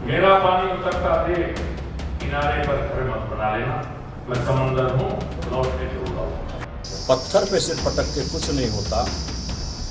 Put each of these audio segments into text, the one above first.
मेरा पानी उतरता देख किनारे पर घर मत बना लेना, मैं समंदर हूँ, लौट के जरूर आऊंगा। पत्थर पे सिर पटक के कुछ नहीं होता,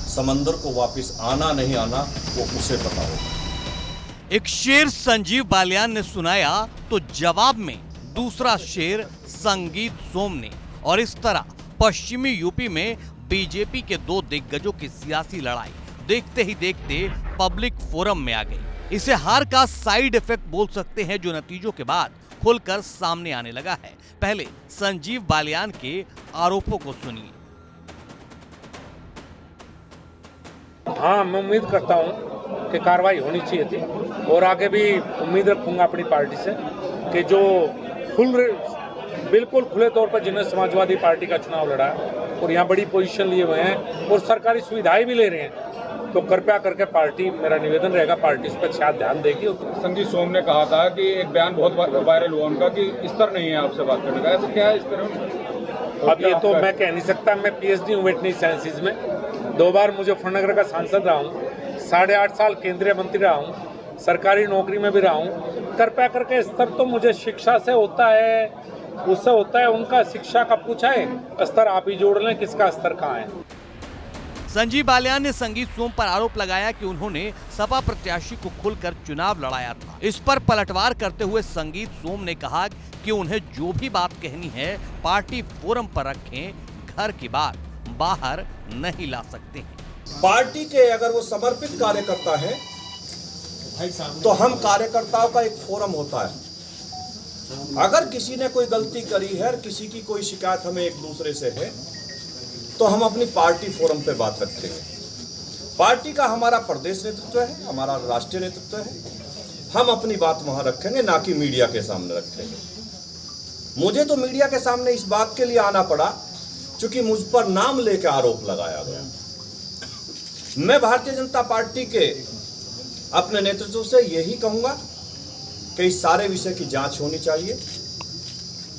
समंदर को वापस आना नहीं आना वो उसे पता होगा। एक शेर संजीव बालियान ने सुनाया तो जवाब में दूसरा शेर संगीत सोम ने, और इस तरह पश्चिमी यूपी में बीजेपी के दो दिग्गजों की सियासी लड़ाई देखते ही देखते पब्लिक फोरम में आ गई। इसे हार का साइड इफेक्ट बोल सकते हैं, जो नतीजों के बाद खुलकर सामने आने लगा है। पहले संजीव बालियान के आरोपों को सुनिए। हाँ, मैं उम्मीद करता हूँ कि कार्रवाई होनी चाहिए थी और आगे भी उम्मीद रखूंगा अपनी पार्टी से कि जो बिल्कुल खुले तौर पर जिन्होंने समाजवादी पार्टी का चुनाव लड़ा और यहाँ बड़ी पोजीशन लिए हुए हैं और सरकारी सुविधाएं भी ले रहे हैं, तो कृपया करके पार्टी, मेरा निवेदन रहेगा, पार्टी इस पर शायद ध्यान देगी। संजीव सोम ने कहा था कि एक बयान बहुत वायरल हुआ उनका कि स्तर नहीं है आपसे बात करने का, ऐसा क्या है इस तरह? अब ये तो मैं कह नहीं सकता। मैं पीएचडी हूँ वेटरनरी साइंसेज में, 2 बार मुजफ्फरनगर का सांसद रहा हूँ, 8.5 साल केंद्रीय मंत्री रहा हूँ, सरकारी नौकरी में भी रहा हूँ। कृपया करके स्तर तो मुझे शिक्षा से होता है, उससे होता है, उनका शिक्षा का पूछा है, स्तर आप ही जोड़ लें, किसका स्तर कहाँ है। संजीव बालियान ने संगीत सोम पर आरोप लगाया कि उन्होंने सपा प्रत्याशी को खुलकर चुनाव लड़ाया था। इस पर पलटवार करते हुए संगीत सोम ने कहा कि उन्हें जो भी बात कहनी है पार्टी फोरम पर रखें, घर की बात बाहर नहीं ला सकते हैं। पार्टी के अगर वो समर्पित कार्यकर्ता है तो हम कार्यकर्ताओं का एक फोरम होता है। अगर किसी ने कोई गलती करी है, किसी की कोई शिकायत हमें एक दूसरे से है, तो हम अपनी पार्टी फोरम पे बात रखते हैं। पार्टी का हमारा प्रदेश नेतृत्व है, हमारा राष्ट्रीय नेतृत्व है, हम अपनी बात वहां रखेंगे, ना कि मीडिया के सामने रखेंगे। मुझे तो मीडिया के सामने इस बात के लिए आना पड़ा क्योंकि मुझ पर नाम लेकर आरोप लगाया गया। मैं भारतीय जनता पार्टी के अपने नेतृत्व से यही कहूंगा कि इस सारे विषय की जांच होनी चाहिए।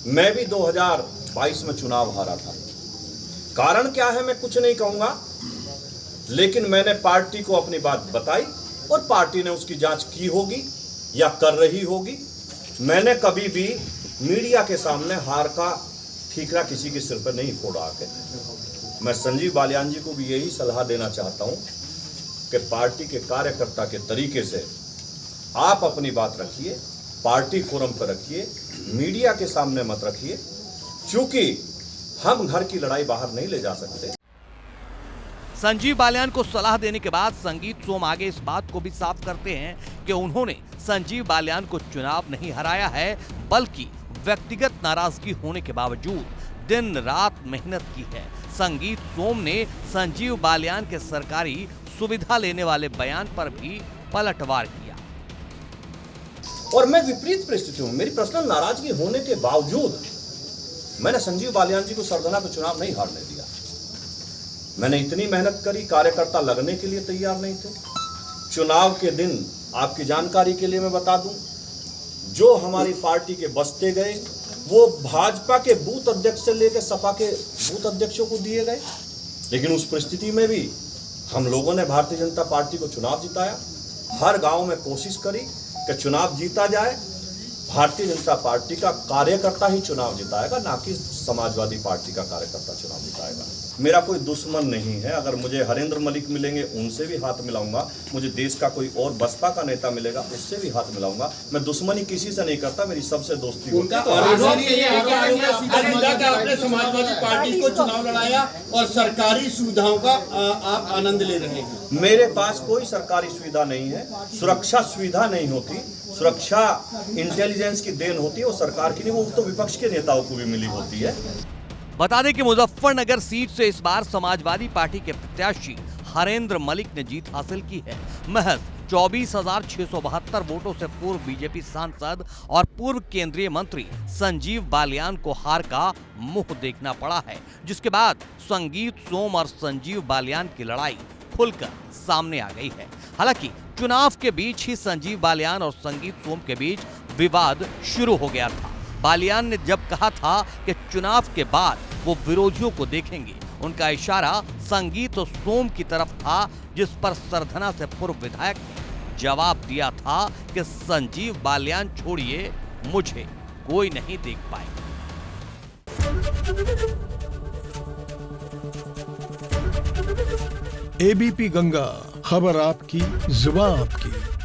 मैं भी 2022 में चुनाव हारा था। कारण क्या है मैं कुछ नहीं कहूंगा, लेकिन मैंने पार्टी को अपनी बात बताई और पार्टी ने उसकी जांच की होगी या कर रही होगी। मैंने कभी भी मीडिया के सामने हार का ठीकरा किसी के सिर पर नहीं फोड़ा के। मैं संजीव बालियान जी को भी यही सलाह देना चाहता हूं कि पार्टी के कार्यकर्ता के तरीके से आप अपनी बात रखिए, पार्टी फोरम पर रखिए, मीडिया के सामने मत रखिए, क्योंकि हम घर की लड़ाई बाहर नहीं ले जा सकते। संजीव बालियान को सलाह देने के बाद संगीत सोम आगे इस बात को भी साफ करते हैं कि उन्होंने संजीव बालियान को चुनाव नहीं हराया है, बल्कि व्यक्तिगत नाराजगी होने के बावजूद दिन रात मेहनत की है। संगीत सोम ने संजीव बालियान के सरकारी सुविधा लेने वाले बयान पर भी पलटवार किया। और मैं विपरीत परिस्थिति हूं, मेरी पर्सनल नाराजगी होने के बावजूद मैंने संजीव बालियान जी को सरधना पे चुनाव नहीं हारने दिया। मैंने इतनी मेहनत करी, कार्यकर्ता लगने के लिए तैयार नहीं थे। चुनाव के दिन आपकी जानकारी के लिए मैं बता दूं, जो हमारी पार्टी के बस्ते गए वो भाजपा के बूथ अध्यक्ष से लेकर सपा के बूथ अध्यक्षों को दिए गए। लेकिन उस परिस्थिति में भी हम लोगों ने भारतीय जनता पार्टी को चुनाव जिताया। हर गांव में कोशिश करी कि चुनाव जीता जाए। भारतीय जनता पार्टी का कार्यकर्ता ही चुनाव जिताएगा, ना कि समाजवादी पार्टी का कार्यकर्ता चुनाव जिताएगा। मेरा कोई दुश्मन नहीं है। अगर मुझे हरेंद्र मलिक मिलेंगे उनसे भी हाथ मिलाऊंगा, मुझे देश का कोई और बसपा का नेता मिलेगा उससे भी हाथ मिलाऊंगा। मैं दुश्मनी किसी से नहीं करता, मेरी सबसे दोस्ती होती है। आपने समाजवादी पार्टी को चुनाव लड़ाया और सरकारी सुविधाओं का आप आनंद ले रहे हैं। मेरे पास कोई सरकारी सुविधा नहीं है, सुरक्षा सुविधा नहीं होती। सुरक्षा इंटेलिजेंस की देन होती है, वो सरकार की नहीं, वो तो विपक्ष के नेताओं को भी मिली होती है। बता दें कि मुजफ्फरनगर सीट से इस बार समाजवादी पार्टी के प्रत्याशी हरेंद्र मलिक ने जीत हासिल की है। महज 24,672 वोटों से पूर्व बीजेपी सांसद और पूर्व केंद्रीय मंत्री संजीव बालियान को हार का मुंह देखना पड़ा है, जिसके बाद संगीत सोम और संजीव बालियान की लड़ाई खुलकर सामने आ गई है। हालांकि चुनाव के बीच ही संजीव बालियान और संगीत सोम के बीच विवाद शुरू हो गया था। बालियान ने जब कहा था कि चुनाव के बाद वो विरोधियों को देखेंगे, उनका इशारा संगीत और सोम की तरफ था, जिस पर सरधना से पूर्व विधायक ने जवाब दिया था कि संजीव बालियान छोड़िए, मुझे कोई नहीं देख पाएगा। एबीपी गंगा, खबर आपकी, जुबान आपकी।